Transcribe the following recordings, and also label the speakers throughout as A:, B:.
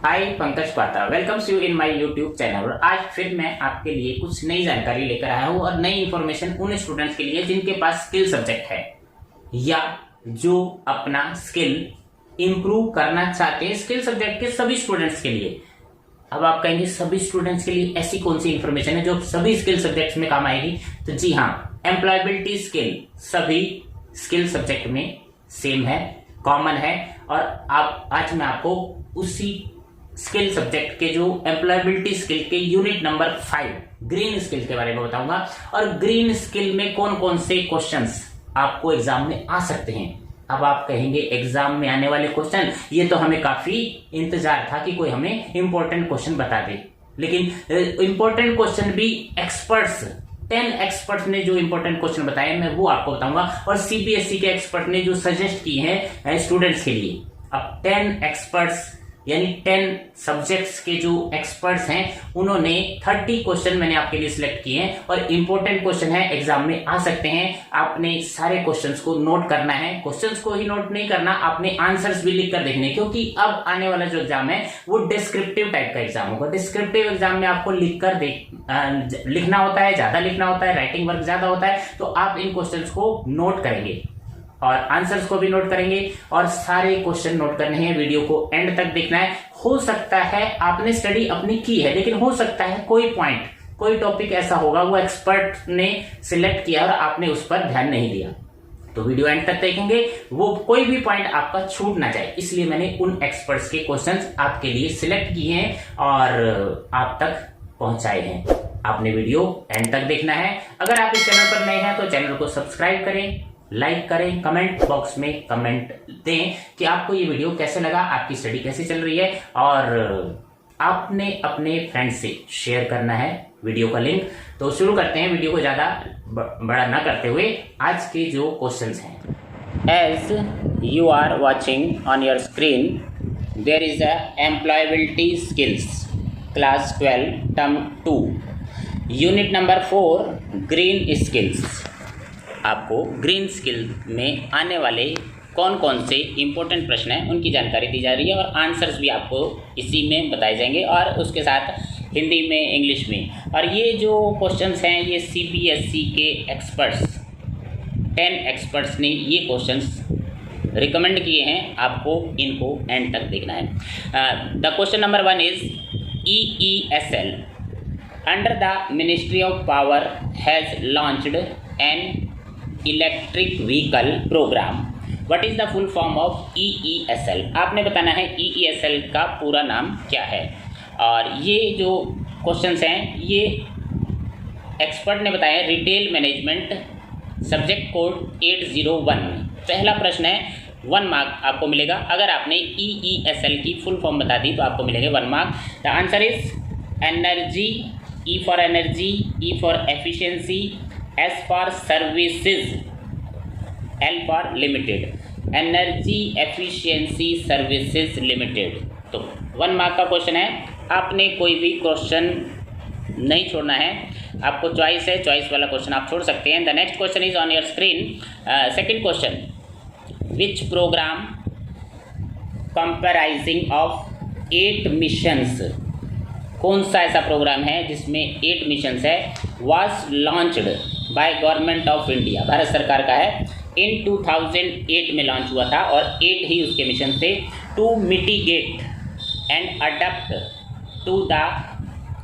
A: Hi Pankaj Patra welcomes you in my YouTube channel. आज फिर मैं आपके लिए कुछ नई जानकारी लेकर आया हूँ और नई इन्फॉर्मेशन उन स्टूडेंट्स के लिए जिनके पास स्किल सब्जेक्ट है या जो अपना स्किल इंप्रूव करना चाहते हैं। स्किल सब्जेक्ट के सभी स्टूडेंट्स के लिए। अब आप कहेंगे सभी स्टूडेंट्स के लिए ऐसी कौन सी इन्फॉर्मेशन है जो सभी स्किल सब्जेक्ट्स में काम आएगी? तो जी हाँ, एम्प्लॉयबिलिटी स्किल सभी स्किल सब्जेक्ट में सेम है, कॉमन है। और आज मैं आपको उसी स्किल सब्जेक्ट के जो एम्प्लॉयबिलिटी स्किल के यूनिट नंबर 5 ग्रीन स्किल के बारे में बताऊंगा। और ग्रीन स्किल में कौन कौन से क्वेश्चंस आपको एग्जाम में आ सकते हैं। अब आप कहेंगे एग्जाम में आने वाले क्वेश्चन, ये तो हमें काफी इंतजार था कि कोई हमें इंपॉर्टेंट क्वेश्चन बता दे, लेकिन इंपॉर्टेंट क्वेश्चन भी 10 एक्सपर्ट्स ने जो इंपॉर्टेंट क्वेश्चन बताए मैं वो आपको बताऊंगा। और सीबीएसई के एक्सपर्ट ने जो सजेस्ट किए हैं स्टूडेंट्स के लिए। अब 10 एक्सपर्ट्स यानी 10 सब्जेक्ट्स के जो एक्सपर्ट्स हैं उन्होंने 30 क्वेश्चन मैंने आपके लिए सिलेक्ट किए हैं और इंपॉर्टेंट क्वेश्चन है, एग्जाम में आ सकते हैं। आपने सारे क्वेश्चंस को नोट करना है। क्वेश्चंस को ही नोट नहीं करना, आपने आंसर्स भी लिख कर देखने, क्योंकि अब आने वाला जो एग्जाम है वो डिस्क्रिप्टिव टाइप का एग्जाम होगा। डिस्क्रिप्टिव एग्जाम में आपको लिखना होता है, ज्यादा लिखना होता है, राइटिंग वर्क ज्यादा होता है। तो आप इन क्वेश्चंस को नोट करेंगे और आंसर्स को भी नोट करेंगे और सारे क्वेश्चन नोट करने हैं। वीडियो को एंड तक देखना है। हो सकता है आपने स्टडी अपनी की है, लेकिन हो सकता है कोई पॉइंट, कोई टॉपिक ऐसा होगा वो एक्सपर्ट ने सिलेक्ट किया और आपने उस पर ध्यान नहीं दिया। तो वीडियो एंड तक देखेंगे, वो कोई भी पॉइंट आपका छूट ना जाए, इसलिए मैंने उन एक्सपर्ट्स के क्वेश्चंस आपके लिए सिलेक्ट किए हैं और आप तक पहुंचाए हैं। आपने वीडियो एंड तक देखना है। अगर आप इस चैनल पर नए हैं तो चैनल को सब्सक्राइब करें, लाइक करें, कमेंट बॉक्स में कमेंट दें कि आपको ये वीडियो कैसे लगा, आपकी स्टडी कैसी चल रही है। और आपने अपने फ्रेंड से शेयर करना है वीडियो का लिंक। तो शुरू करते हैं, वीडियो को ज्यादा बड़ा ना करते हुए। आज के जो क्वेश्चंस हैं, as you are watching on your screen there is a employability skills class 12 term 2 unit number 4 green skills. आपको ग्रीन स्किल में आने वाले कौन कौन से इंपॉर्टेंट प्रश्न हैं उनकी जानकारी दी जा रही है और आंसर्स भी आपको इसी में बताए जाएंगे और उसके साथ हिंदी में, इंग्लिश में। और ये जो क्वेश्चंस हैं ये सीबीएसई के एक्सपर्ट्स 10 एक्सपर्ट्स ने ये क्वेश्चंस रिकमेंड किए हैं। आपको इनको एंड तक देखना है। The question number 1 is EESL under the ministry of power has launched an electric vehicle programme. What is the full form of EESL? आपने बताना है EESL का पूरा नाम क्या है। और ये जो क्वेश्चंस हैं ये एक्सपर्ट ने बताया रिटेल मैनेजमेंट, सब्जेक्ट कोड 801। पहला प्रश्न है 1 मार्क आपको मिलेगा। अगर आपने EESL की फुल फॉर्म बता दी तो आपको मिलेंगे 1 mark. The answer is energy, E for energy, E for efficiency, S for services, L for limited, energy efficiency services limited. तो 1 मार्क का क्वेश्चन है। आपने कोई भी क्वेश्चन नहीं छोड़ना है, आपको चॉइस है, चॉइस वाला क्वेश्चन आप छोड़ सकते हैं। The next question is on your screen. Second question, which programme comprising of 8 missions, कौन सा ऐसा प्रोग्राम है जिसमें 8 मिशंस है, was launched by government of India, Bharat सरकार का है, इन 2008 में लॉन्च हुआ था और 8 ही उसके मिशन थे। To mitigate and adapt to the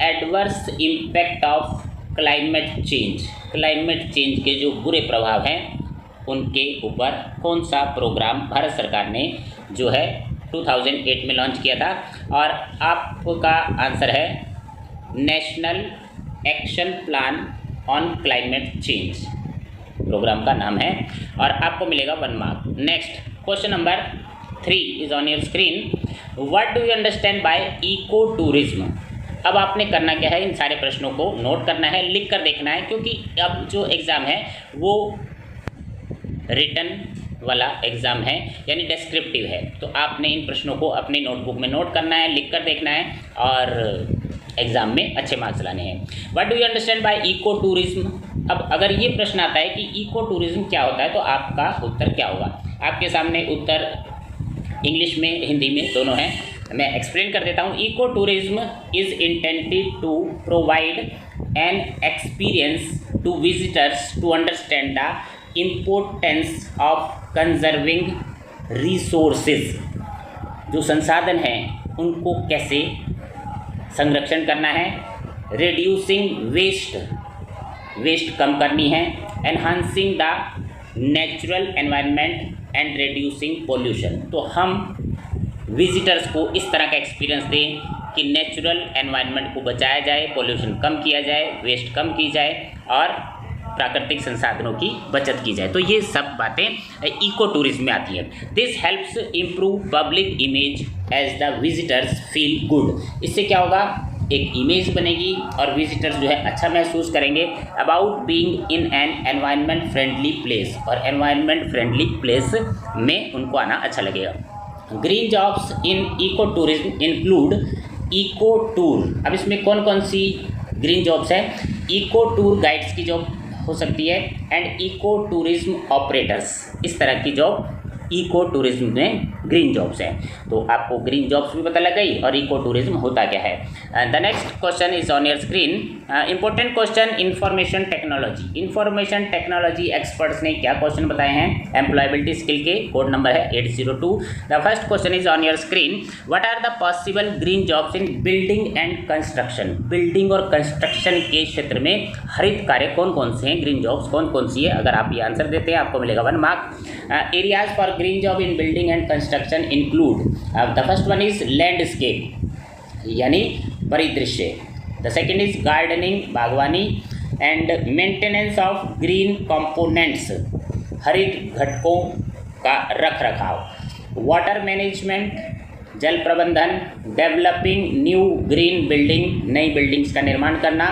A: adverse impact of climate change, climate change के जो बुरे प्रभाव हैं उनके ऊपर कौन सा प्रोग्राम भारत सरकार ने जो है 2008 में लॉन्च किया था। और आपका आंसर है national action plan on climate change, programme का नाम है और आपको मिलेगा 1 mark. Next question number 3 is on your screen. What do you understand by eco tourism? अब आपने करना क्या है, इन सारे प्रश्नों को नोट करना है, लिख कर देखना है, क्योंकि अब जो एग्ज़ाम है वो रिटन वाला एग्ज़ाम है यानी डिस्क्रिप्टिव है। तो आपने इन प्रश्नों को अपनी नोटबुक में नोट करना है, लिख कर देखना है और एग्जाम में अच्छे मार्क्स लाने हैं। What do you understand by eco tourism? अब अगर ये प्रश्न आता है कि इको टूरिज्म क्या होता है तो आपका उत्तर क्या होगा? आपके सामने उत्तर इंग्लिश में, हिंदी में दोनों हैं। मैं एक्सप्लेन कर देता हूँ। Eco tourism is intended to provide an experience to visitors to understand the importance of conserving resources. जो संसाधन हैं उनको कैसे संरक्षण करना है, रिड्यूसिंग वेस्ट कम करनी है, enhancing the natural environment and reducing pollution. तो हम विजिटर्स को इस तरह का एक्सपीरियंस दें कि नेचुरल एनवायरनमेंट को बचाया जाए, पोल्यूशन कम किया जाए, वेस्ट कम की जाए और प्राकृतिक संसाधनों की बचत की जाए। तो ये सब बातें इको टूरिज्म में आती हैं। This helps improve public image as the visitors feel good. इससे क्या होगा, एक इमेज बनेगी और विजिटर्स जो है अच्छा महसूस करेंगे about being in an environment friendly place, और एनवायरनमेंट फ्रेंडली प्लेस में उनको आना अच्छा लगेगा। Green jobs in eco tourism include eco tour. अब इसमें कौन कौन सी ग्रीन जॉब्स हैं? इको टूर गाइड्स की जॉब हो सकती है एंड इको टूरिज्म ऑपरेटर्स, इस तरह की जॉब इको टूरिज्म में ग्रीन जॉब्स हैं। तो आपको ग्रीन जॉब्स भी पता लग गई और इको टूरिज्म होता क्या है। The next question is on your screen. Important question, information technology. Information technology experts ने क्या क्वेश्चन बताए हैं एम्प्लॉयबिलिटी स्किल के? कोड नंबर है 802। The first question is on your screen. What are the possible green jobs in building and construction? Building और construction के क्षेत्र में हरित कार्य कौन कौन से हैं, ग्रीन जॉब्स कौन कौन सी है? अगर आप ये आंसर देते हैं आपको मिलेगा 1 mark. Areas for green job in building and construction include, the first one is landscape यानी परिदृश्य, the second is gardening बागवानी, and maintenance of green components हरित घटकों का रख रखाव, water management जल प्रबंधन, डेवलपिंग न्यू ग्रीन बिल्डिंग नई बिल्डिंग्स का निर्माण करना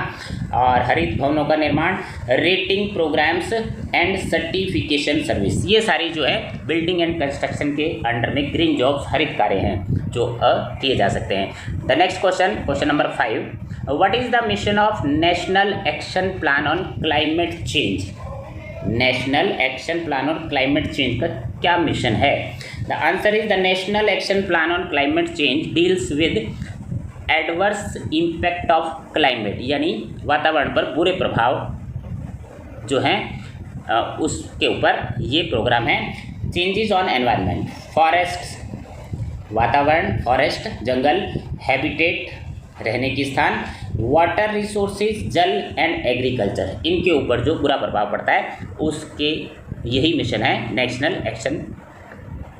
A: और हरित भवनों का निर्माण, rating programmes and certification service. ये सारी जो है बिल्डिंग एंड कंस्ट्रक्शन के अंडर में ग्रीन जॉब्स हरित कार्य हैं जो किए जा सकते हैं। The next question, question number 5, what is the mission of national action plan on climate change? National action plan on climate change का क्या मिशन है? The answer is the national action plan on climate change deals with adverse impact of climate, यानी वातावरण पर बुरे प्रभाव जो हैं उसके ऊपर ये प्रोग्राम है। चेंजेस ऑन एनवायरनमेंट, फॉरेस्ट वातावरण, फॉरेस्ट जंगल, हैबिटेट रहने की स्थान, वाटर रिसोर्सेज जल एंड एग्रीकल्चर, इनके ऊपर जो बुरा प्रभाव पड़ता है उसके यही मिशन है national action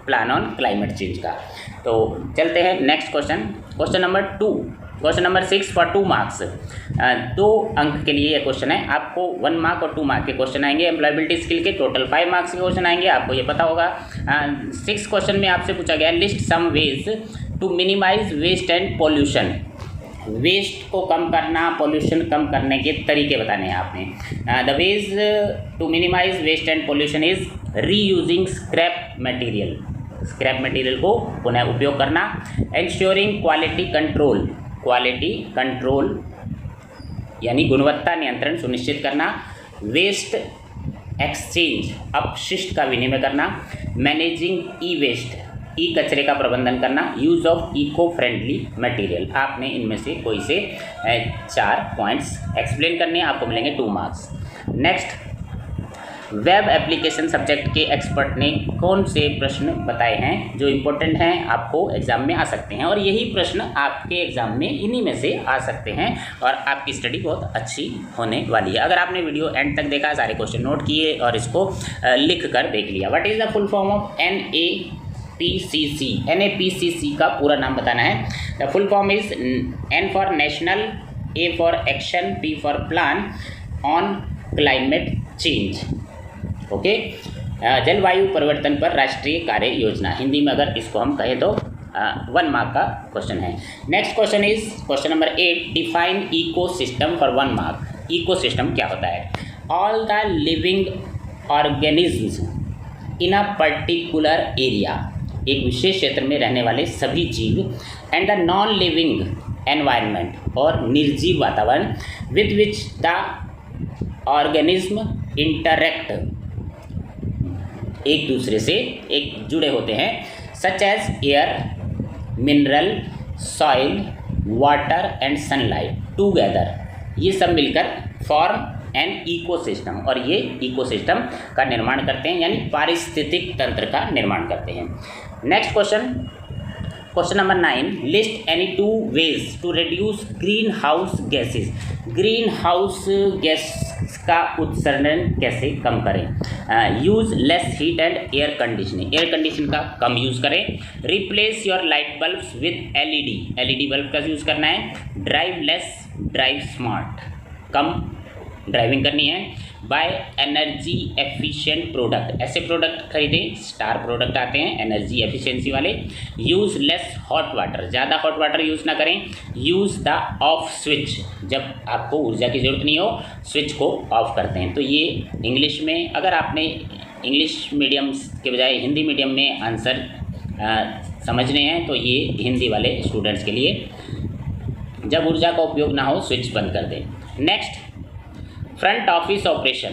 A: plan on climate change का। तो चलते हैं next question, question number 2, question number 6 for 2 marks. 2 अंक के लिए यह क्वेश्चन है। आपको 1 मार्क और 2 मार्क के क्वेश्चन आएंगे। एम्प्लॉयबिलिटी स्किल के टोटल 5 मार्क्स के क्वेश्चन आएंगे, आपको ये पता होगा। 6 क्वेश्चन में आपसे पूछा गया list some ways to minimise waste and pollution. Waste को कम करना, पॉल्यूशन कम करने के तरीके बताने हैं आपने। The ways to minimise waste and pollution is reusing scrap material, scrap material को पुनः उपयोग करना, एंश्योरिंग क्वालिटी कंट्रोल यानी गुणवत्ता नियंत्रण सुनिश्चित करना, वेस्ट एक्सचेंज अपशिष्ट का विनिमय करना, मैनेजिंग ई वेस्ट ई कचरे का प्रबंधन करना, use of eco friendly material. आपने इनमें से कोई से 4 पॉइंट्स एक्सप्लेन करने हैं, आपको मिलेंगे 2 marks. Next, web application subject के एक्सपर्ट ने कौन से प्रश्न बताए हैं जो इम्पोर्टेंट हैं, आपको एग्जाम में आ सकते हैं और यही प्रश्न आपके एग्जाम में इन्हीं में से आ सकते हैं और आपकी स्टडी बहुत अच्छी होने वाली है। अगर आपने वीडियो एंड तक देखा, सारे क्वेश्चन नोट किए और इसको लिख कर देख लिया। What is the full form of NAPCC? NAPCC का पूरा नाम बताना है। The full form is N for national, A for action, P for plan on climate change. Okay, जलवायु परिवर्तन पर राष्ट्रीय कार्य योजना, हिंदी में अगर इसको हम कहें तो 1 मार्क का क्वेश्चन है। Next question is question number 8, define eco system for 1 mark. Eco system क्या होता है? All the living organisms in a particular area, एक विशेष क्षेत्र में रहने वाले सभी जीव, and the non living environment, और निर्जीव वातावरण, with which the organism interact, एक दूसरे से एक जुड़े होते हैं, such as air, mineral, soil, water and sunlight together, ये सब मिलकर फॉर्म एन इकोसिस्टम, और ये इकोसिस्टम का निर्माण करते हैं, यानी पारिस्थितिक तंत्र का निर्माण करते हैं। Next question number 9, list any 2 ways to reduce green house gases. Green house gas का उत्सर्जन कैसे कम करें? Use less heat and air conditioning, air condition का कम यूज़ करें। Replace your light bulbs with LED, LED bulb का use करना है। ड्राइव लेस, ड्राइव स्मार्ट, कम ड्राइविंग करनी है। बाय एनर्जी एफिशिएंट प्रोडक्ट, ऐसे प्रोडक्ट खरीदें, स्टार प्रोडक्ट आते हैं एनर्जी एफिशिएंसी वाले। यूज़ लेस हॉट वाटर, ज़्यादा हॉट वाटर यूज़ ना करें। यूज़ द ऑफ स्विच, जब आपको ऊर्जा की ज़रूरत नहीं हो स्विच को ऑफ करते हैं। तो ये इंग्लिश में, अगर आपने इंग्लिश मीडियम के बजाय हिंदी मीडियम में आंसर समझने हैं तो ये हिंदी वाले स्टूडेंट्स के लिए, जब ऊर्जा का उपयोग ना हो स्विच बंद कर दें। Next, front office operation,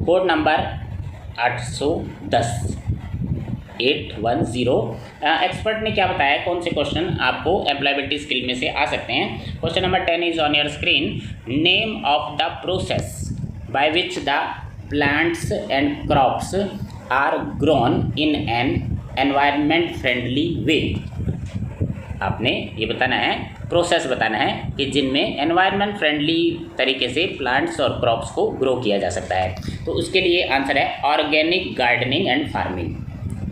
A: code number 810 expert ने क्या बताया, कौन से क्वेश्चन आपको एम्प्लॉयबिलिटी स्किल में से आ सकते हैं। Question number 10 is on your screen. Name of the process by which the plants and crops are grown in an environment friendly way. आपने ये बताना है, प्रोसेस बताना है कि जिनमें एनवायरनमेंट फ्रेंडली तरीके से प्लांट्स और क्रॉप्स को ग्रो किया जा सकता है। तो उसके लिए आंसर है ऑर्गेनिक गार्डनिंग एंड फार्मिंग,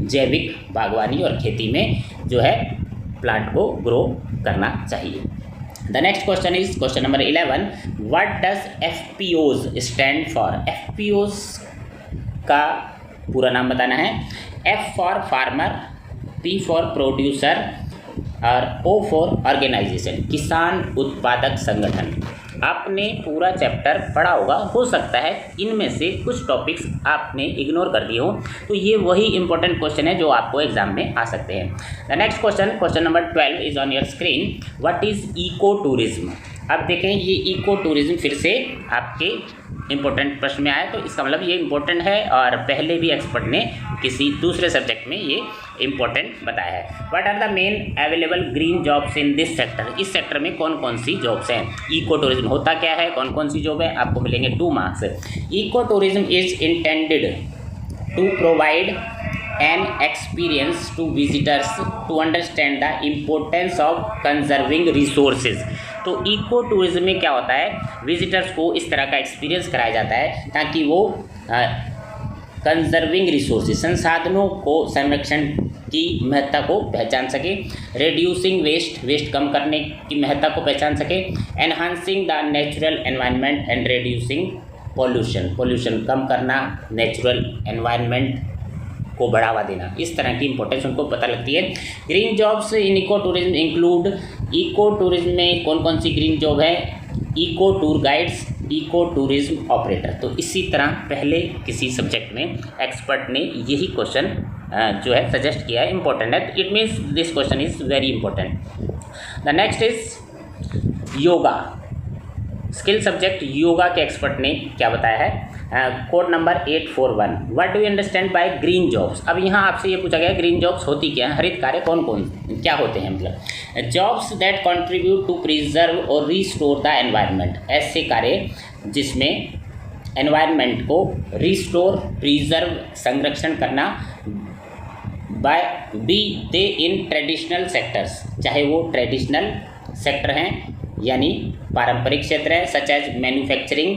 A: जैविक बागवानी और खेती में जो है प्लांट को ग्रो करना चाहिए। The next question is question number 11, what does FPOs stand for. FPOs का पूरा नाम बताना है। F for farmer, P for producer और ओ फॉर ऑर्गेनाइजेशन, किसान उत्पादक संगठन। आपने पूरा चैप्टर पढ़ा होगा, हो सकता है इनमें से कुछ टॉपिक्स आपने इग्नोर कर दिए हो, तो ये वही इंपॉर्टेंट क्वेश्चन है जो आपको एग्जाम में आ सकते हैं। The next question number 12 is on your screen. What is eco tourism. अब देखें, ये इको टूरिज्म फिर से आपके इंपॉर्टेंट प्रश्न में आया, तो इसका मतलब ये इंपॉर्टेंट है और पहले भी एक्सपर्ट ने किसी दूसरे सब्जेक्ट में ये इंपॉर्टेंट बताया है। What are the main available green jobs in this sector. इस सेक्टर में कौन कौन सी जॉब्स हैं। इको टूरिज्म होता क्या है, कौन कौन सी जॉब है, आपको मिलेंगे 2 marks. Eco tourism is intended to provide an experience to visitors to understand the importance of conserving resources. तो इको टूरिज्म में क्या होता है, विजिटर्स को इस तरह का एक्सपीरियंस कराया जाता है ताकि वो कंजर्विंग रिसोर्सेज, संसाधनों को संरक्षण की महत्ता को पहचान सके। रिड्यूसिंग वेस्ट, वेस्ट कम करने की महत्ता को पहचान सके। Enhancing the natural environment and reducing pollution, pollution कम करना, नेचुरल एनवायरनमेंट को बढ़ावा देना, इस तरह की इंपॉर्टेंस उनको पता लगती है। Green jobs in eco tourism include, eco tourism में कौन कौन सी ग्रीन जॉब है, eco tour guides, eco tourism operator. तो इसी तरह पहले किसी सब्जेक्ट में एक्सपर्ट ने यही क्वेश्चन जो है सजेस्ट किया है, इंपॉर्टेंट है, it means this question is very important. The next is yoga, skill subject yoga के एक्सपर्ट ने क्या बताया है। Code number 841, what do you understand by green jobs. अब यहाँ आपसे ये पूछा गया ग्रीन जॉब्स होती क्या है, हरित कार्य कौन कौन क्या होते हैं। मतलब jobs that contribute to preserve और रिस्टोर द एनवायरनमेंट, ऐसे कार्य जिसमें एनवायरनमेंट को रिस्टोर, प्रिजर्व, संरक्षण करना by be they in traditional sectors, चाहे वो ट्रेडिशनल सेक्टर हैं यानी पारंपरिक क्षेत्र है, सच एज मैन्युफैक्चरिंग,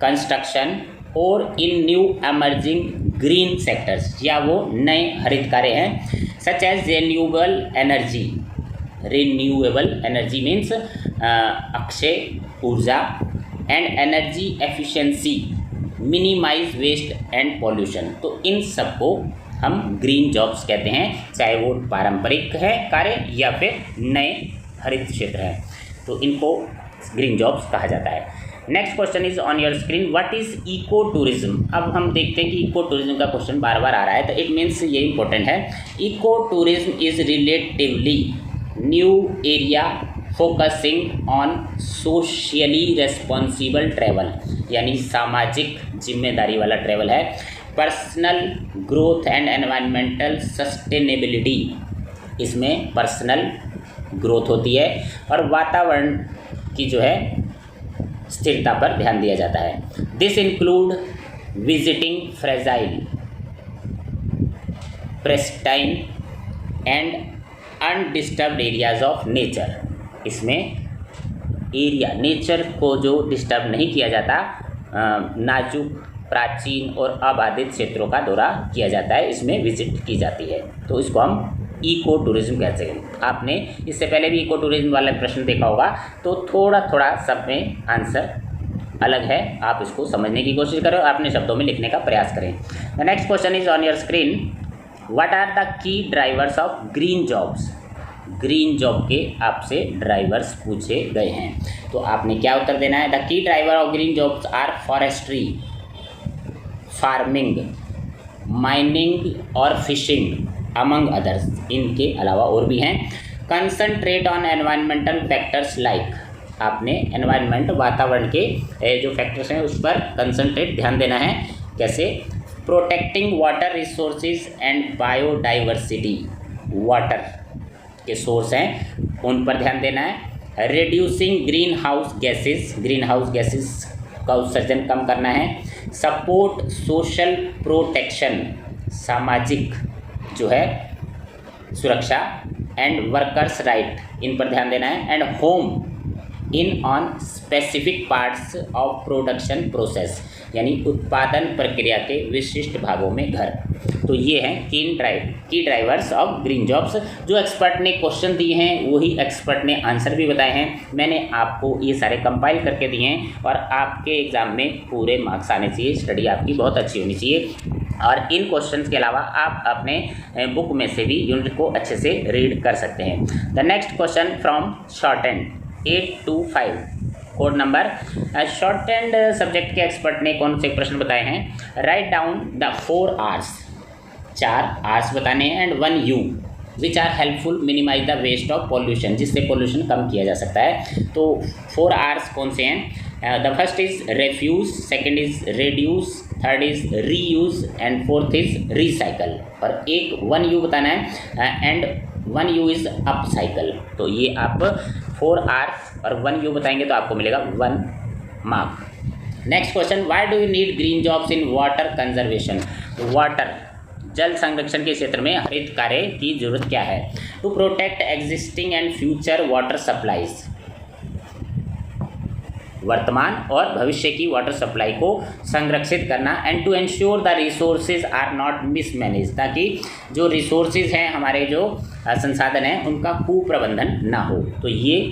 A: कंस्ट्रक्शन और in new emerging green sectors, या वो नए हरित कार्य हैं, such as renewable energy. Renewable energy means अक्षय ऊर्जा and energy efficiency, minimize waste and pollution. तो इन सब को हम ग्रीन जॉब्स कहते हैं, चाहे वो पारंपरिक है कार्य या फिर नए हरित क्षेत्र है, तो इनको ग्रीन जॉब्स कहा जाता है। Next question is on your screen, what is eco tourism. अब हम देखते हैं कि इको टूरिज्म का क्वेश्चन बार बार आ रहा है, तो इट मीन्स ये इंपॉर्टेंट है। Eco tourism is relatively new area focusing on socially responsible travel, यानी सामाजिक जिम्मेदारी वाला ट्रैवल है। Personal growth and environmental sustainability इसमें पर्सनल ग्रोथ होती है और वातावरण की जो है स्थिरता पर ध्यान दिया जाता है। This include visiting fragile, pristine and undisturbed areas of nature. इसमें एरिया नेचर को जो डिस्टर्ब नहीं किया जाता, नाजुक, प्राचीन और आबादित क्षेत्रों का दौरा किया जाता है, इसमें विजिट की जाती है। तो इसको हम इको टूरिज्म कहते हैं। आपने इससे पहले भी इको टूरिज्म वाला प्रश्न देखा होगा, तो थोड़ा थोड़ा सब में आंसर अलग है, आप इसको समझने की कोशिश करें और अपने शब्दों में लिखने का प्रयास करें। The next question is on your screen, what are the key drivers of green jobs. Green job के आपसे ड्राइवर्स पूछे गए हैं, तो आपने क्या उत्तर देना है। The key driver of green jobs are forestry, farming, mining और फिशिंग अमंग अदर्स। इनके अलावा और भी हैं। Concentrate on environmental factors like, आपने एनवायरनमेंट वातावरण के जो फैक्टर्स हैं उस पर कंसंट्रेट ध्यान देना है। कैसे, protecting water resources and biodiversity, water के सोर्स हैं उन पर ध्यान देना है। Reducing green house gases, green house gases का उत्सर्जन कम करना है। सपोर्ट सोशल प्रोटेक्शन, सामाजिक जो है सुरक्षा, एंड वर्कर्स राइट, इन पर ध्यान देना है। And home in on specific parts of production process, यानी उत्पादन प्रक्रिया के विशिष्ट भागों में घर। तो ये हैं की ड्राइवर्स ऑफ ग्रीन जॉब्स। जो एक्सपर्ट ने क्वेश्चन दिए हैं वही एक्सपर्ट ने आंसर भी बताए हैं। मैंने आपको ये सारे कंपाइल करके दिए हैं और आपके एग्ज़ाम में पूरे मार्क्स आने चाहिए, स्टडी आपकी बहुत अच्छी होनी चाहिए। और इन क्वेश्चंस के अलावा आप अपने बुक में से भी यूनिट को अच्छे से रीड कर सकते हैं। The next question from shorthand 825 code number. Shorthand subject के एक्सपर्ट ने कौन से प्रश्न बताए हैं। Write down the 4 Rs, 4 Rs बताने हैं, and 1 U which are helpful minimize the waste of pollution, जिससे पॉल्यूशन कम किया जा सकता है। तो 4 Rs कौन से हैं। The first is refuge, second is reduce, third is reuse and fourth is recycle. और एक 1 U बताना है एंड 1 U इज अपसाइकल। तो ये आप 4 Rs और 1 U बताएंगे तो आपको मिलेगा 1 mark. Next question, why do you need green jobs in water conservation. Water, जल संरक्षण के क्षेत्र में हरित कार्य की जरूरत क्या है। To protect existing and future water supplies, वर्तमान और भविष्य की वाटर सप्लाई को संरक्षित करना। And to ensure the resources are not mismanage, ताकि जो रिसोर्सेज हैं हमारे जो संसाधन हैं उनका कुप्रबंधन ना हो। तो ये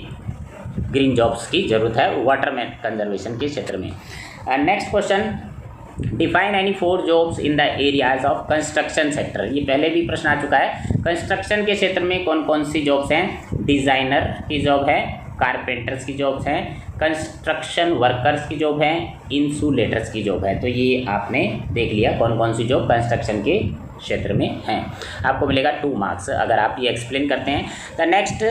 A: ग्रीन जॉब्स की ज़रूरत है वाटर में कंजर्वेशन के क्षेत्र में। Next question, define any 4 jobs in the areas of construction sector. ये पहले भी प्रश्न आ चुका है। कंस्ट्रक्शन के क्षेत्र में कौन कौन सी जॉब्स हैं। डिज़ाइनर की जॉब है, कारपेंटर्स की जॉब्स हैं, कंस्ट्रक्शन वर्कर्स की जॉब है, इंसुलेटर्स की जॉब है। तो ये आपने देख लिया कौन कौन सी जॉब कंस्ट्रक्शन के क्षेत्र में हैं। आपको मिलेगा 2 मार्क्स अगर आप ये एक्सप्लेन करते हैं। The next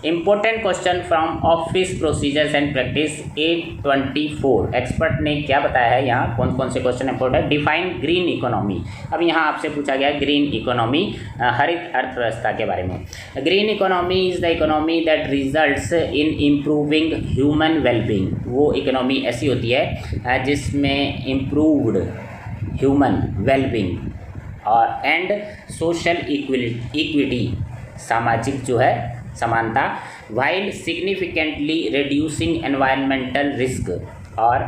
A: important question from office procedures and practice 824। Expert ने क्या बताया है, यहाँ कौन कौन से question important. Define green economy. अब यहाँ आपसे पूछा गया ग्रीन इकोनॉमी, हरित अर्थव्यवस्था के बारे में। Green economy is the economy that results in improving human wellbeing. वो इकोनॉमी ऐसी होती है जिसमें इम्प्रूव्ड ह्यूमन वेलबींग और एंड सोशल इक्विटी, सामाजिक जो है समानता, while significantly reducing environmental risk, और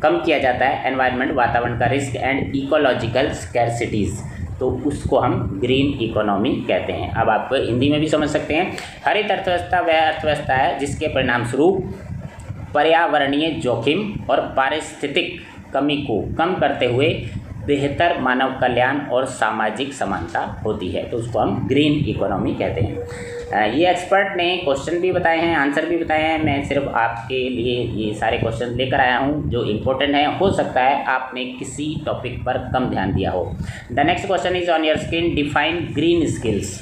A: कम किया जाता है एनवायरनमेंट वातावरण का रिस्क, एंड इकोलॉजिकल स्कैरसिटीज़। तो उसको हम ग्रीन इकोनॉमी कहते हैं। अब आप हिंदी में भी समझ सकते हैं। हरित अर्थव्यवस्था वह अर्थव्यवस्था है जिसके परिणाम स्वरूप पर्यावरणीय जोखिम और पारिस्थितिक कमी को कम करते हुए बेहतर मानव कल्याण और सामाजिक समानता होती है। तो उसको हम ग्रीन इकोनॉमी कहते हैं। ये एक्सपर्ट ने क्वेश्चन भी बताए हैं, आंसर भी बताए हैं। मैं सिर्फ आपके लिए ये सारे क्वेश्चन लेकर आया हूँ जो इम्पोर्टेंट है। हो सकता है आपने किसी टॉपिक पर कम ध्यान दिया हो। The next question is on your screen, define green skills.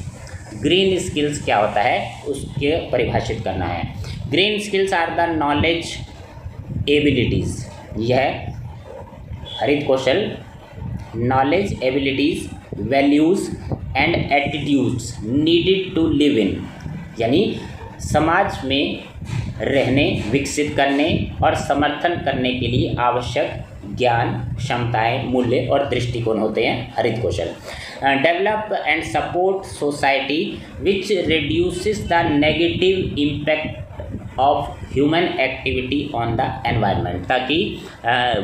A: Green skills क्या होता है उसके परिभाषित करना है। Green skills are the knowledge abilities. यह हरित कौशल, knowledge abilities, values and attitudes needed to live in, यानी समाज में रहने, विकसित करने और समर्थन करने के लिए आवश्यक ज्ञान, क्षमताएं, मूल्य और दृष्टिकोण होते हैं हरित कौशल। Develop and support society which reduces the negative impact of human activity on the environment, ताकि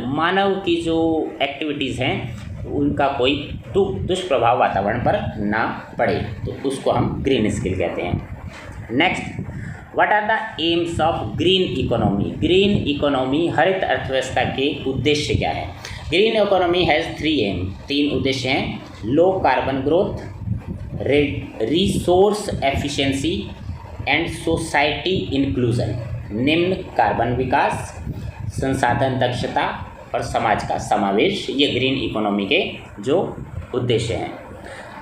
A: मानव की जो एक्टिविटीज़ हैं उनका कोई दुष्प्रभाव वातावरण पर ना पड़े, तो उसको हम ग्रीन स्किल कहते हैं। Next, what are the aims of green economy? Green economy, हरित अर्थव्यवस्था के उद्देश्य क्या है? ग्रीन इकोनॉमी हैज़ 3 एम, 3 उद्देश्य हैं। Low carbon growth, resource efficiency and society inclusion, निम्न कार्बन विकास, संसाधन दक्षता और समाज का समावेश, ये ग्रीन इकोनॉमी के जो उद्देश्य हैं।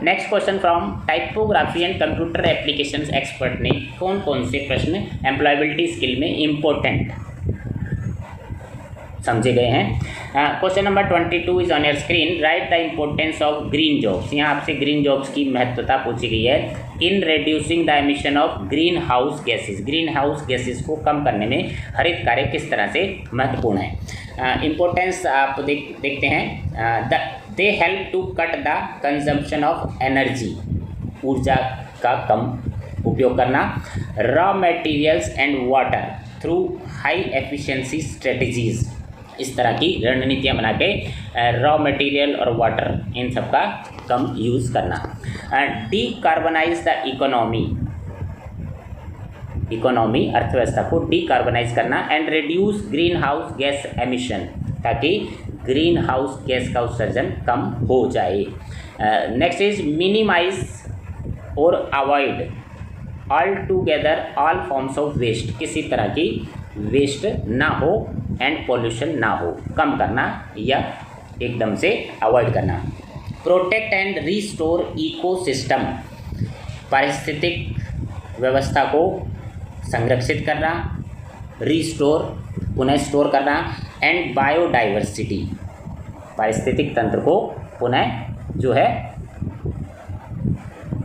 A: Next question from typography and computer applications expert ने कौन कौन से प्रश्न एम्प्लॉयबिलिटी स्किल में इम्पोर्टेंट समझे गए हैं? Question number 22 is on your screen. Right the importance of green jobs. यहाँ आपसे ग्रीन जॉब्स की महत्वता पूछी गई है। In reducing the emission of green house gases, green house gases को कम करने में हरित कार्य किस तरह से महत्वपूर्ण है? इम्पोर्टेंस आप देखते हैं। They help to cut the consumption of energy, ऊर्जा का कम उपयोग करना। Raw materials and water through high efficiency strategies, इस तरह की रणनीतियाँ बना के रॉ मटेरियल और वाटर इन सब का कम यूज़ करना। डीकार्बनाइज द इकोनॉमी, अर्थव्यवस्था को डीकार्बनाइज करना। And reduce green house gas emission, ताकि ग्रीन हाउस गैस का उत्सर्जन कम हो जाए। नेक्स्ट इज मिनिमाइज और avoid altogether all forms of waste, किसी तरह की वेस्ट ना हो एंड पॉल्यूशन ना हो, कम करना या एकदम से अवॉइड करना। प्रोटेक्ट एंड रिस्टोर इकोसिस्टम, पारिस्थितिक व्यवस्था को संरक्षित करना, रिस्टोर पुनः स्टोर करना। एंड बायोडाइवर्सिटी, पारिस्थितिक तंत्र को पुनः जो है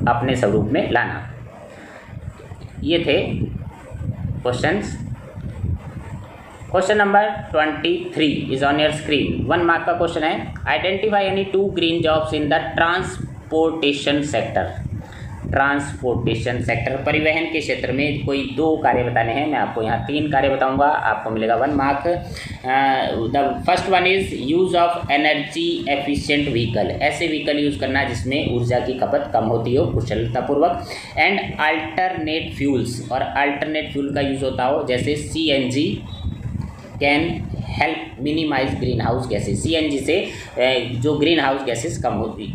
A: अपने स्वरूप में लाना। ये थे questions. Question number 23 is on your screen. 1 mark का क्वेश्चन है। Identify any 2 green jobs in the transportation sector. Transportation sector, परिवहन के क्षेत्र में कोई 2 कार्य बताने हैं। मैं आपको यहाँ 3 कार्य बताऊंगा, आपको मिलेगा 1 mark. The first one is use of energy efficient vehicle, ऐसे व्हीकल यूज़ करना जिसमें ऊर्जा की खपत कम होती हो कुशलतापूर्वक। एंड अल्टरनेट फ्यूल्स, और अल्टरनेट फ्यूल का यूज़ होता हो जैसे CNG can help minimize green house gases. CNG से जो ग्रीन हाउस गैसेज कम होती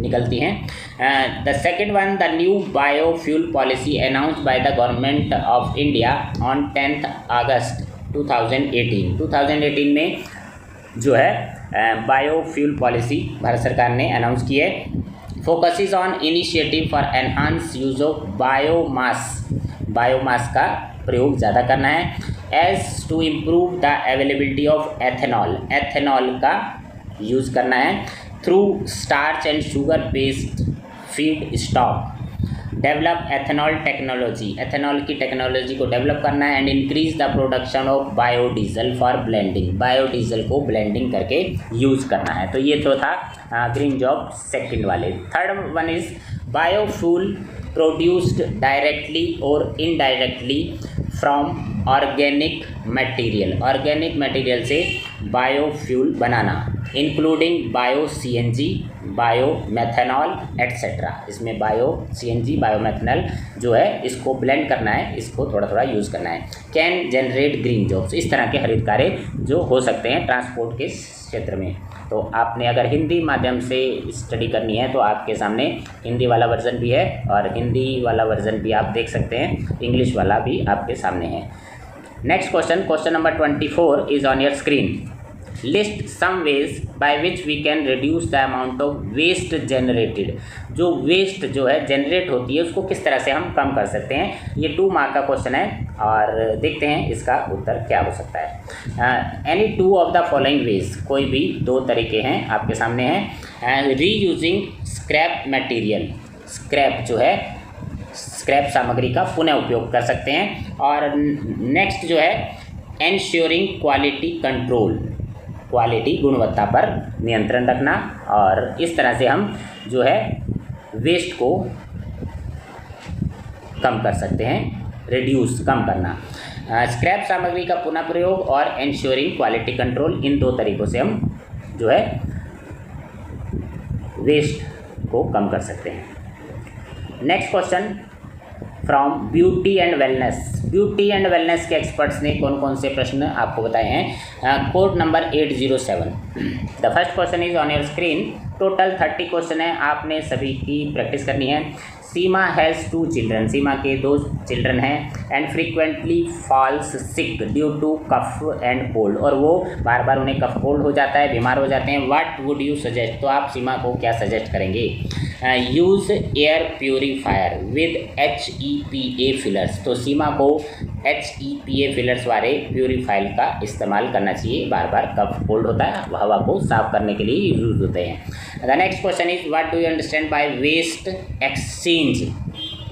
A: निकलती हैं। The second one, the new biofuel policy announced by the government of India on 10 अगस्त 2018। 2018 में जो है बायोफ्यूल पॉलिसी भारत सरकार ने अनाउंस की है। Focuses on initiative for enhance use of biomass, biomass का प्रयोग ज़्यादा करना है। As to improve the availability of ethanol, ethanol का यूज़ करना है। Through starch and sugar based feedstock. Develop ethanol technology, ethanol की टेक्नोलॉजी को डेवलप करना है। And increase the production of biodiesel for blending, biodiesel को blending करके use करना है। तो ये तो था ग्रीन जॉब सेकंड वाले। Third one is biofuel produced directly or indirectly from organic material, organic material से बायोफ्यूल बनाना, including bio CNG, bio methanol etcetera. इसमें बायो CNG, बायो मेथनॉल जो है इसको ब्लेंड करना है, इसको थोड़ा थोड़ा यूज़ करना है। कैन जनरेट ग्रीन जॉब्स, इस तरह के हरित कार्य जो हो सकते हैं ट्रांसपोर्ट के क्षेत्र में। तो आपने अगर हिंदी माध्यम से स्टडी करनी है तो आपके सामने हिंदी वाला वर्जन भी है और हिंदी वाला वर्जन भी आप देख सकते हैं, इंग्लिश वाला भी आपके सामने है। Next question, question number 24 is on your screen. List some ways by which we can reduce the amount of waste generated, जो वेस्ट जो है जनरेट होती है उसको किस तरह से हम कम कर सकते हैं। ये 2 मार्क का क्वेश्चन है और देखते हैं इसका उत्तर क्या हो सकता है। Any 2 of the following veg, कोई भी 2 तरीके हैं आपके सामने हैं। रीयूजिंग स्क्रैप मटेरियल, स्क्रैप जो है, स्क्रैप सामग्री का पुनः उपयोग कर सकते हैं। और नेक्स्ट जो है एंश्योरिंग क्वालिटी कंट्रोल, क्वालिटी गुणवत्ता पर नियंत्रण रखना, और इस तरह से हम जो है वेस्ट को कम कर सकते हैं, रिड्यूस कम करना। स्क्रैप सामग्री का पुनः प्रयोग और एंश्योरिंग क्वालिटी कंट्रोल, इन दो तरीकों से हम जो है वेस्ट को कम कर सकते हैं। Next question from beauty and wellness. Beauty and wellness के एक्सपर्ट्स ने कौन कौन से प्रश्न आपको बताए हैं? Code number 807। The first question is on your screen. Total 30 question है, आपने सभी की प्रैक्टिस करनी है। सीमा हैज़ 2 चिल्ड्रन, सीमा के 2 चिल्ड्रन हैं, and frequently falls sick due to cough and cold, और वो बार बार उन्हें कफ कोल्ड हो जाता है, बीमार हो जाते हैं। व्हाट वुड यू सजेस्ट, तो आप सीमा को क्या सजेस्ट करेंगे? Use air purifier with HEPA fillers, तो सीमा को HEPA फिलर्स वाले प्योरीफायर का इस्तेमाल करना चाहिए, बार बार कफ कोल्ड होता है, हवा को साफ करने के लिए यूज होते हैं। The next question is what do you understand by waste exchange?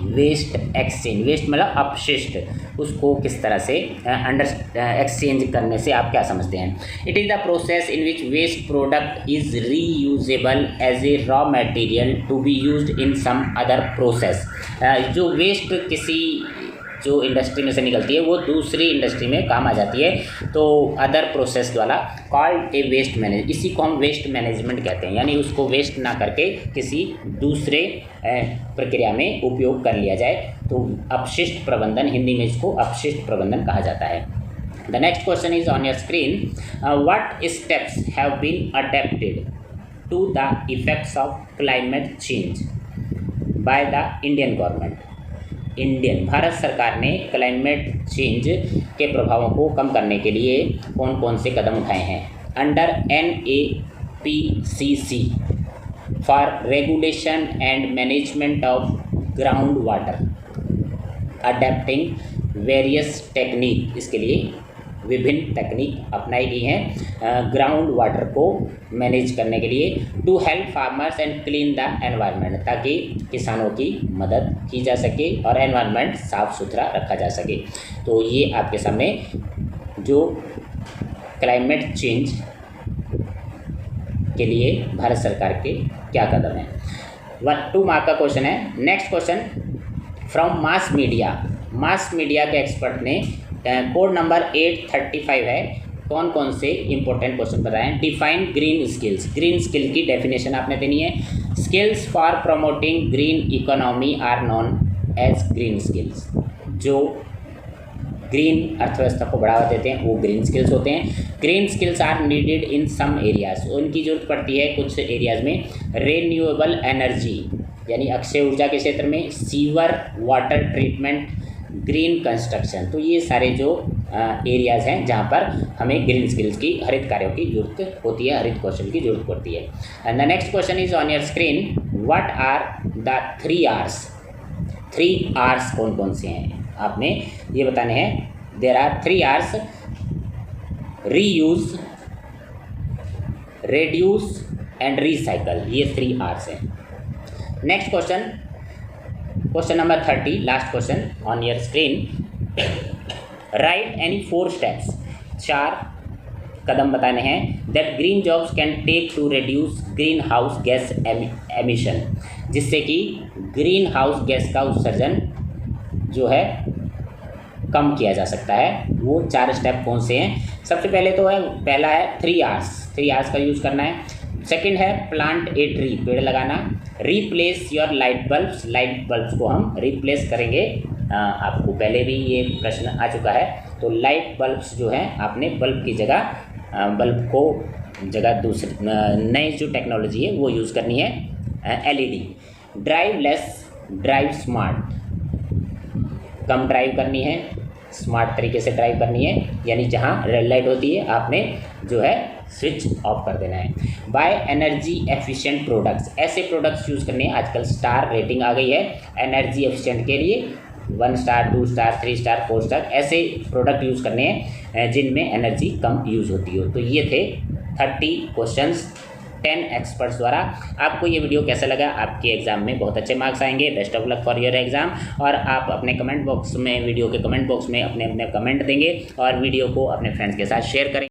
A: Waste exchange, waste मतलब अपशिष्ट, उसको किस तरह से एक्सचेंज करने से आप क्या समझते हैं? It is the process in which waste product is reusable as a raw material to be used in some other process. जो वेस्ट किसी जो इंडस्ट्री में से निकलती है वो दूसरी इंडस्ट्री में काम आ जाती है, तो अदर प्रोसेस द्वारा कॉल्ड ए वेस्ट मैनेज, इसी को हम वेस्ट मैनेजमेंट कहते हैं, यानी उसको वेस्ट ना करके किसी दूसरे प्रक्रिया में उपयोग कर लिया जाए, तो अपशिष्ट प्रबंधन, हिंदी में इसको अपशिष्ट प्रबंधन कहा जाता है। The next question is on your screen. What steps have been adapted to the effects of climate change by the Indian government? भारत सरकार ने क्लाइमेट चेंज के प्रभावों को कम करने के लिए कौन कौन से कदम उठाए हैं? Under NAPCC for regulation and management of ground water, adapting various technique, इसके लिए विभिन्न तकनीक अपनाई गई हैं ग्राउंड वाटर को मैनेज करने के लिए। To help farmers and clean the environment, ताकि किसानों की मदद की जा सके और एनवायरनमेंट साफ़ सुथरा रखा जा सके। तो ये आपके सामने जो क्लाइमेट चेंज के लिए भारत सरकार के क्या कदम हैं। 1-2 मार्क का क्वेश्चन है। Next question from mass media. Mass media के एक्सपर्ट ने कोड नंबर 835 है, कौन कौन से इंपॉर्टेंट क्वेश्चन बताएं? Define green skills, green skill की डेफिनेशन आपने देनी है। Skills for promoting green economy are known as green skills, जो ग्रीन अर्थव्यवस्था को बढ़ावा देते हैं वो ग्रीन स्किल्स होते हैं। Green skills are needed in some areas, उनकी जरूरत पड़ती है कुछ एरियाज में। रिन्यूएबल एनर्जी यानी अक्षय ऊर्जा के क्षेत्र में, sewer water treatment, green construction, तो ये सारे जो एरियाज़ हैं जहाँ पर हमें ग्रीन स्किल्स की, हरित कार्यों की जरूरत होती है, हरित कौशल की जरूरत पड़ती है। And the next question is on your screen. What are the 3 Rs? 3 Rs कौन कौन से हैं आपने ये बताने हैं। There are 3 Rs: reuse, reduce and recycle, ये 3 Rs हैं। Next question, question number 30, last question on your screen. Write any 4 steps, 4 कदम बताने हैं that green jobs can take to reduce green house gas emission, जिससे कि green house gas का उत्सर्जन जो है कम किया जा सकता है। वो 4 स्टेप कौन से हैं? सबसे पहले तो है, पहला है 3 Rs का यूज़ करना है। सेकंड है प्लांट ए ट्री, पेड़ लगाना। रिप्लेस योर लाइट बल्ब्स को हम रिप्लेस करेंगे। आपको पहले भी ये प्रश्न आ चुका है, तो लाइट बल्ब्स जो हैं आपने बल्ब की जगह बल्ब को जगह दूसरी नई जो टेक्नोलॉजी है वो यूज़ करनी है, LED। Drive less drive smart, कम ड्राइव करनी है, स्मार्ट तरीके से ड्राइव करनी है, यानी जहाँ रेड लाइट होती है आपने जो है स्विच ऑफ कर देना है। बाय एनर्जी एफिशिएंट प्रोडक्ट्स, ऐसे प्रोडक्ट्स यूज़ करने हैं, आजकल स्टार रेटिंग आ गई है एनर्जी एफिशिएंट के लिए, 1 स्टार 2 स्टार 3 स्टार 4 स्टार, ऐसे प्रोडक्ट यूज़ करने हैं जिनमें एनर्जी कम यूज़ होती हो। तो ये थे 30 क्वेश्चंस 10 एक्सपर्ट्स द्वारा। आपको ये वीडियो कैसा लगा? आपके एग्जाम में बहुत अच्छे मार्क्स आएंगे। Best of luck for your exam. और आप अपने कमेंट बॉक्स में, वीडियो के कमेंट बॉक्स में अपने अपने कमेंट देंगे और वीडियो को अपने फ्रेंड्स के साथ शेयर करेंगे।